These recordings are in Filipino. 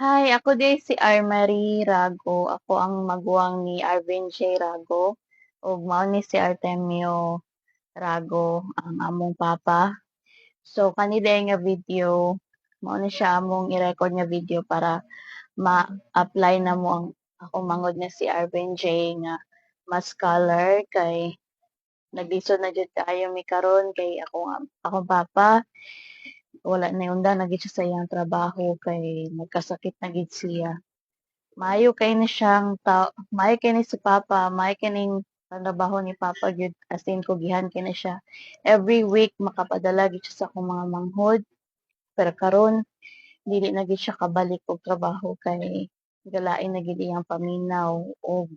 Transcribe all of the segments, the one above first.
Hi, ako din si Armary Rago. Ako ang maguwang ni Arvin J. Rago. Ug mao ni si Artemio Rago, ang among papa. So kanila nga video, mao ni siya among i-record nga video para ma-apply na mo ang akong mangod nga si Arvin J nga mas scholar kay naglisod na jud kaayo mi karon kay akong papa wala na unda na gid siya sa iyang trabaho kay nagkasakit na gid siya. Maayo kay ni si Papa, maayo kay ning trabaho ni Papa gyud as in kugihan kay na siya. Every week makapadala gid siya sa akong mga manghod. Pero karon dili na gid siya kabalik og trabaho kay galain na gid iyang paminaw og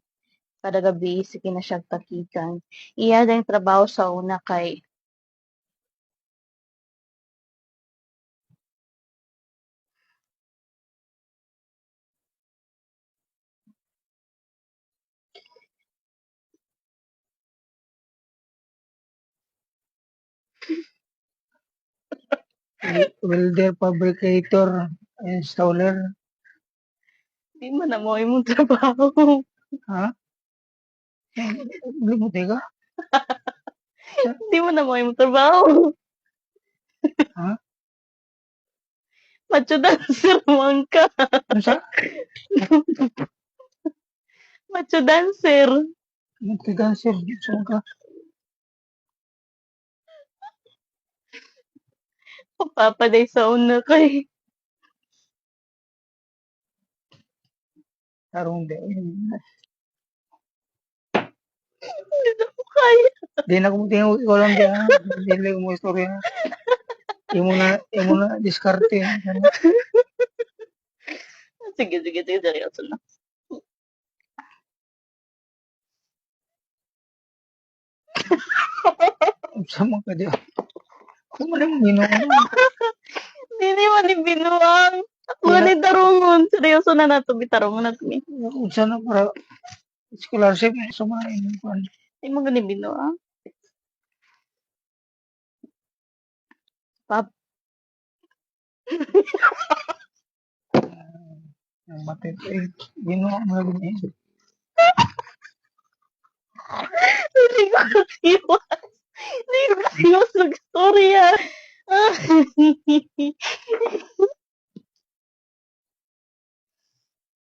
kada gabi sige na siya takikan. Iya dang trabaho sa una kay Welder, fabricator, installer. di man na mo imong trabaho. Ha? Bili mo teka? Di man na mo imong trabaho. Ha? Macho dancer man ka. Ano sa? Macho dancer. Nagtigansir. Saan ka? Papaday sa una kay Tarong di. hindi na ko kaya. Di na kung tingin ikaw lang dyan. Hindi mo istorya. Imo na diskarte. Sige, sige, sige, seryoso na. Sama ka dyan. Kung mo lang ginawa mo. Hindi man ni binuang. Ako Wala. ni tarungon. Seryoso na nato, bitarungon na to. Unsa na para scholarship sa mga inyong. Hindi mo gani binuang. Pap, Ang matip. Ginawa mo lang yun. hindi ko katiwas. Hindi ko katiwas mag-storya.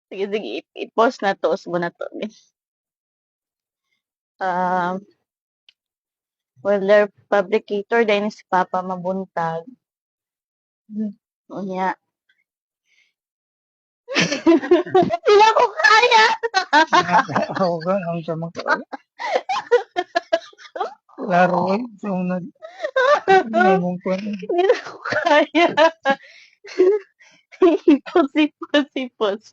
Sige, sige, i-pause na to. Usbo na to. Welder fabricator dahil si Papa mabuntag. Unya. Sila ko kaya! Ako ka. Ang sama ka. Laro eh. So, may mong kwan. Hindi na ko kaya. Ipos.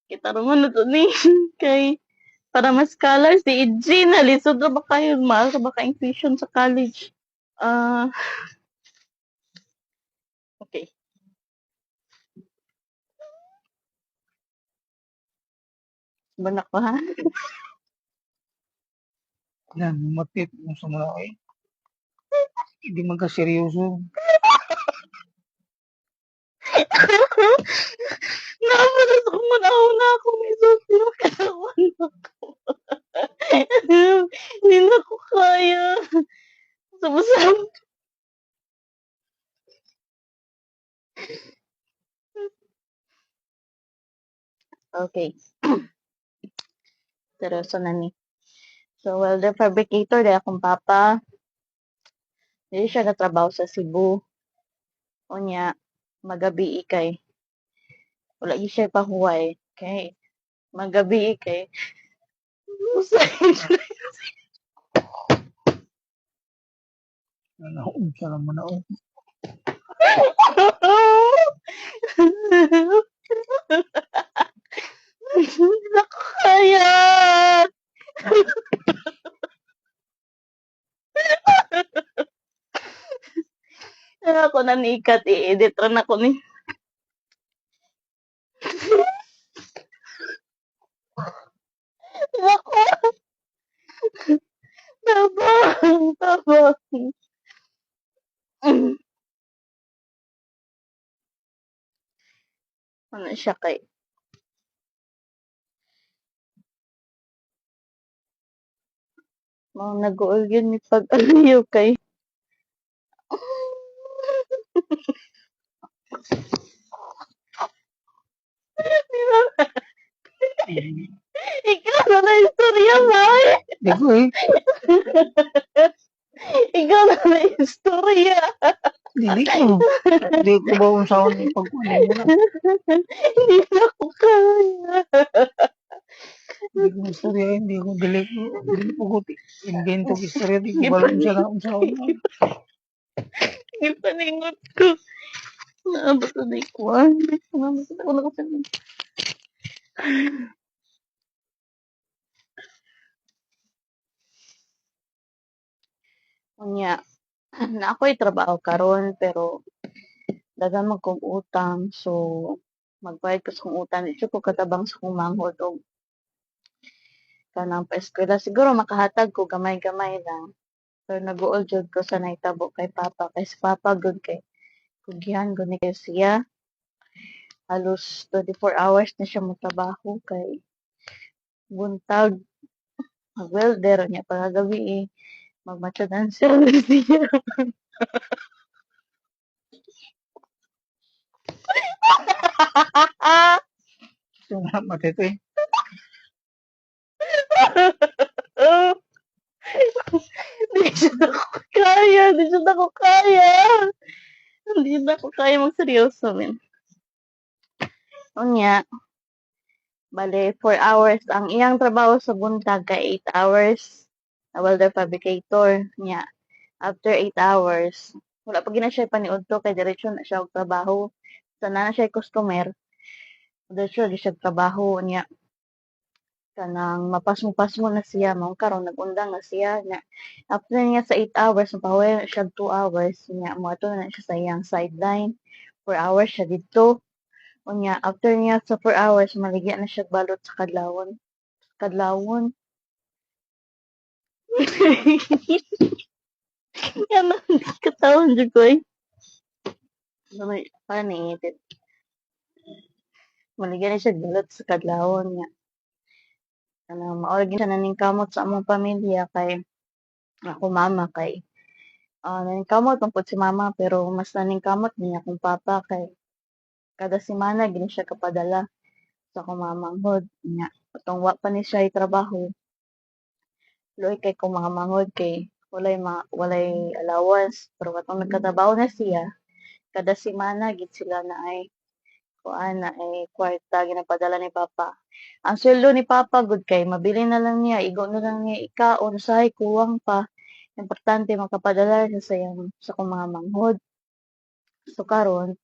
Kita naman na to ni kay para mas scholars si EG na lisod na ba kayo mahal ka ba ka tuition sa college? Okay. Banak ko ha? Yan, matip mo sa mga eh. Hindi magkaseryoso. Namalas ako na ako may susi makalawan ako. Hindi na ko kaya. Sabasab. Okay. Seryoso na ni. So, welder fabricator, dahil akong papa, hindi siya natrabaho sa Cebu. O niya, magabi ikay. Wala siya pahuway. Kay, magabi ikay. Nanaon siya lang manaon. Hindi na ko kaya. Ako na niikat, i-edit rin ako ni. Ako. Tabang. Ano na siya kay mao nag-uol yun ni pag-aliw kay ikaw na na istorya ba? Di ko eh. Ikaw na na istorya. Dili ko. Di ko ba unsaon ni pagkunin mo na. Hindi na ko kaya. Di ko istorya, hindi ko dili ko ko invento ko istorya, di ko balon siya na unsaon na. Ipaningot ko. Naabot na di ko. Naabot na ko nakasabi. Unya, na ako'y trabaho karon pero daghan man kong utang. So, magbayad ko sa kong utang. Dito ko katabang sa kong manghod o kanang pa-eskwela. Siguro makahatag ko gamay-gamay lang. Pero nag-uol jud ko sa naitabo kay Papa. Kay si Papa good kay kugihan gud ni kay siya. Halos 24 hours na siya motrabaho kay buntag mag-welder niya pagagabi eh. Magmatsudan siya siya. So, matito eh. Hindi siya na ako kaya. Hindi siya na ako kaya. Hindi na ako kaya magseryoso, men. Unya, bale, 4 hours. Ang iyang trabaho sa buntag kay 8 hours. Na welder fabricator. Nya, after 8 hours, wala pa gina siya paniudto kay diretso na siya og trabaho. Sana na siya customer. Diretso na siya trabaho niya. Kanang mapasmo-pasmo na siya. Mao karon nag-undang na siya. Nya, after niya sa 8 hours, mapahuwi na siya 2 hours. Nya, mo na siya sa iyang sideline. 4 hours siya dito. Unya, after niya sa 4 hours, maligya na siya balot sa kadlawon. Kadlawon. Yan ang katawon dyan ko eh. Parang naiitit. Maligya na siya balot sa kadlawon niya. Maorgin siya naningkamot sa among pamilya kay ako mama kay naningkamot ang si mama pero mas naningkamot niya akong papa kay kada semana gini siya kapadala sa akong mamanghod niya. Patong wa pa ni siya trabaho. Luoy kay kung mga manghod kay walay allowance pero katong nagkatrabaho na siya kada semana gid sila na ay kuan na ay kwarta ginapadala ni papa. Ang sweldo ni papa good kay mabili na lang niya, igo na lang niya ikaon usahay kuwang pa. Importante makapadala siya sa akong mga manghod. So karon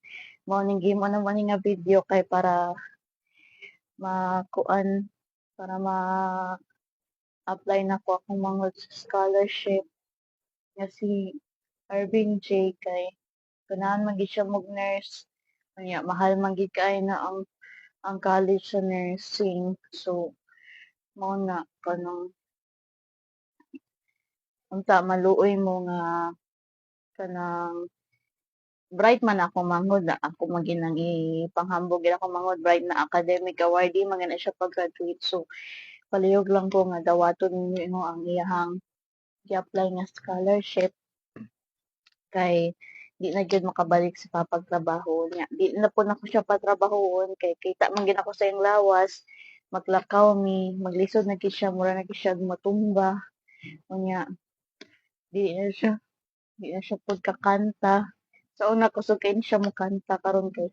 mao ning gimo naman ni nga video kay para makuan para ma-apply na ko akong manghod sa scholarship nga si Arvin J kay ganahan man gid siya mag-nurse. Kanya mahal man gid kaayo na ang college sa nursing. So mao na kanang unta maluoy mo nga kanang bright man ako manghod na ako maginang ipanghambog gid ako manghod bright na academic awardee man na siya pag-graduate. So palihog lang ko nga dawaton ninyo ang iyahang i-apply nga scholarship kay di na gyud makabalik sa papagtrabaho niya. Di na po nako siya patrabahon kay kita man gid ako sa iyang lawas. Maglakaw mi, maglisod na gid siya, mura na gid siya matumba. Unya, di na siya, di na siya pud kakanta. Sa una ko kay ni siya mo kanta karon kay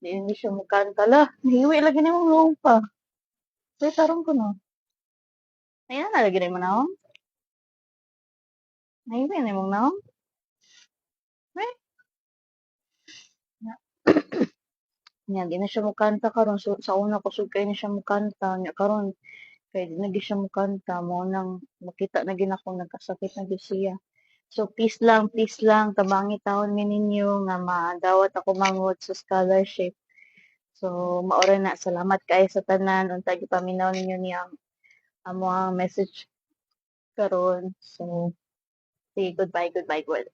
di na siya mo kanta la. Hiwi lagi ni mong luong pa. Kaya tarong ko no. Ayan na lagi ni mo naong. Nahiwi na mong naong. Ay, nya di na siya mo kanta karon so, sa una ko kay ni siya mo kanta nya karon kay di na gyud siya mo kanta mo nang makita na gid ako nagkasakit na gyud siya. So please lang tabangi taon mi ninyo nga madawat ako manghod sa scholarship. So maora na salamat kay sa tanan unta gipaminaw ninyo niyang amo ang message karon. So say goodbye good.